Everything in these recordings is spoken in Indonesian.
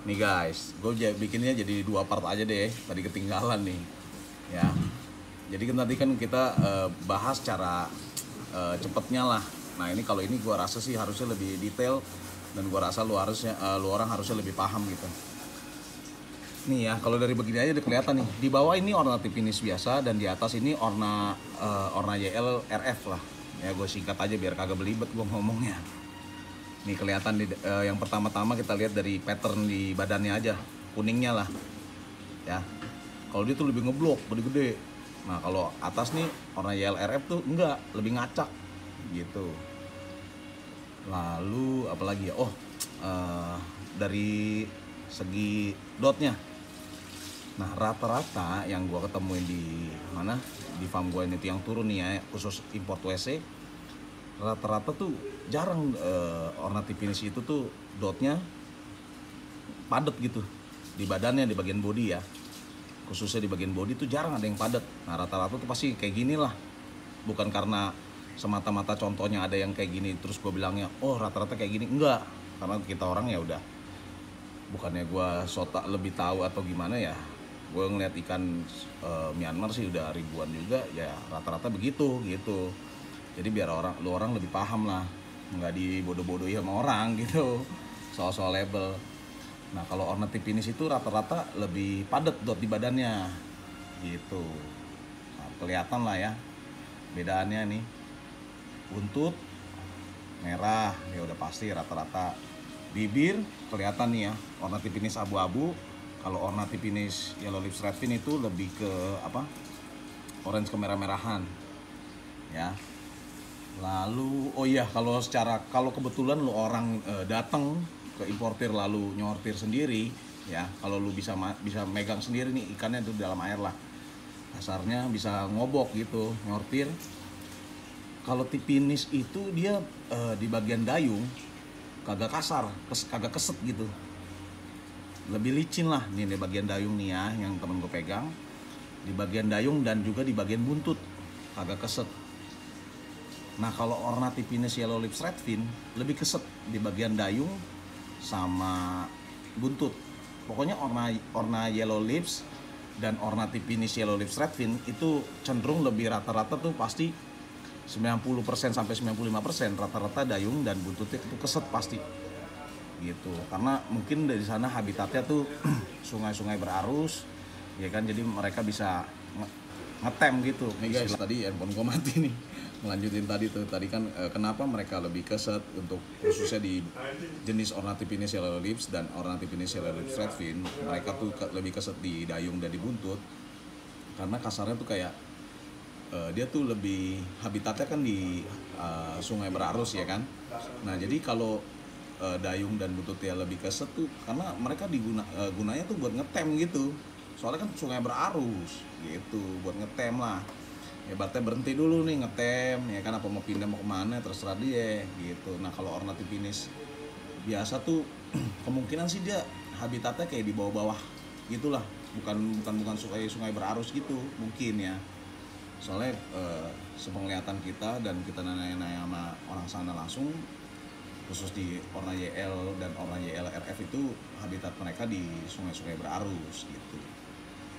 Nih guys, gue bikinnya jadi 2 part aja deh. Tadi ketinggalan nih, ya. Jadi kan tadi kan kita bahas cara cepetnya lah. Nah ini kalau ini gue rasa sih harusnya lebih detail dan gue rasa lu orang harusnya lebih paham gitu. Nih ya, kalau dari begini aja udah kelihatan nih. Di bawah ini orna finish biasa dan di atas ini orna YL RF lah. Ya gue singkat aja biar kagak belibet gue ngomongnya. Nih kelihatan yang pertama-tama kita lihat dari pattern di badannya aja, kuningnya lah. Ya. Kalau dia tuh lebih ngeblok, gede-gede. Nah, kalau atas nih warna YLRF tuh enggak, lebih ngacak gitu. Lalu apalagi ya? Oh, dari segi dotnya. Nah, rata-rata yang gua ketemuin di mana? Di farm gua ini yang turun nih ya, khusus import WC. Rata-rata tuh jarang orna finish itu tuh dotnya padat gitu di badannya, di bagian body ya, khususnya di bagian body tuh jarang ada yang padat. Nah rata-rata tuh pasti kayak gini lah, bukan karena semata-mata contohnya ada yang kayak gini terus gue bilangnya oh rata-rata kayak gini, enggak, karena kita orang ya udah, bukannya gue lebih tahu atau gimana ya, gue ngeliat ikan Myanmar sih udah ribuan juga ya, rata-rata begitu gitu. Jadi biar lu orang lebih paham lah, nggak dibodoh-bodohi sama orang gitu soal-soal label. Nah kalau orna finish itu rata-rata lebih padat dot di badannya gitu. Nah, kelihatan lah ya bedaannya nih. Buntut merah ya udah pasti rata-rata. Bibir kelihatan nih ya, orna finish abu-abu. Kalau orna finish yellow lips redfin itu lebih ke apa, orange kemerah-merahan ya. Lalu oh iya, kalau kebetulan lu orang datang ke importir lalu nyortir sendiri ya, kalau lu bisa megang sendiri nih ikannya tuh dalam air lah, kasarnya bisa ngobok gitu nyortir. Kalau tipinis itu dia di bagian dayung kagak kasar, kagak keset gitu, lebih licin lah. Nih di bagian dayung nih ya yang temen gue pegang, di bagian dayung dan juga di bagian buntut kagak keset. Nah kalau orna finish yellow lips redfin lebih keset di bagian dayung sama buntut. Pokoknya orna yellow lips dan orna finish yellow lips redfin itu cenderung lebih rata-rata tuh pasti 90% sampai 95% rata-rata dayung dan buntutnya itu keset pasti gitu. Karena mungkin dari sana habitatnya tuh sungai-sungai berarus ya kan, jadi mereka bisa ngetem gitu. Nih guys, tadi handphone gue mati nih. Melanjutin tadi kan kenapa mereka lebih keset untuk khususnya di jenis orna finish yellow lips dan orna finish yellow lips redfin, mereka tuh lebih keset di dayung dan di buntut karena kasarnya tuh kayak dia tuh lebih habitatnya kan di sungai berarus ya kan. Nah jadi kalau dayung dan buntutnya lebih keset tuh karena mereka gunanya tuh buat ngetem gitu, soalnya kan sungai berarus gitu, buat ngetem lah ya. Berarti berhenti dulu nih ngetem ya kan, apa mau pindah mau kemana terserah dia gitu. Nah kalau orna finish biasa tuh kemungkinan sih dia habitatnya kayak di bawah-bawah gitulah, bukan sungai berarus gitu mungkin ya. Soalnya sepenglihatan kita dan kita nanya-nanya sama orang sana langsung, khusus di orna YL dan orna YLRF itu habitat mereka di sungai-sungai berarus gitu.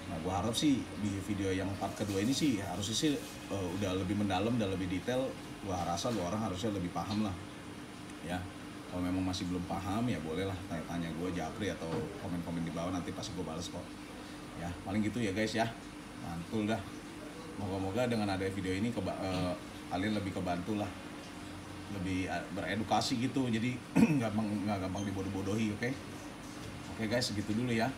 Nah, gue harap sih di video yang part kedua ini sih harusnya sih udah lebih mendalam dan lebih detail. Gue rasa lu orang harusnya lebih paham lah, ya. Kalau memang masih belum paham ya bolehlah tanya-tanya gue Japri atau komen-komen di bawah, nanti pasti gue balas kok. Ya, paling gitu ya guys ya. Mantul dah. Moga-moga dengan ada video ini kalian lebih kebantu lah, lebih beredukasi gitu. Jadi nggak gampang dibodoh-bodohi, oke? Oke guys, segitu dulu ya.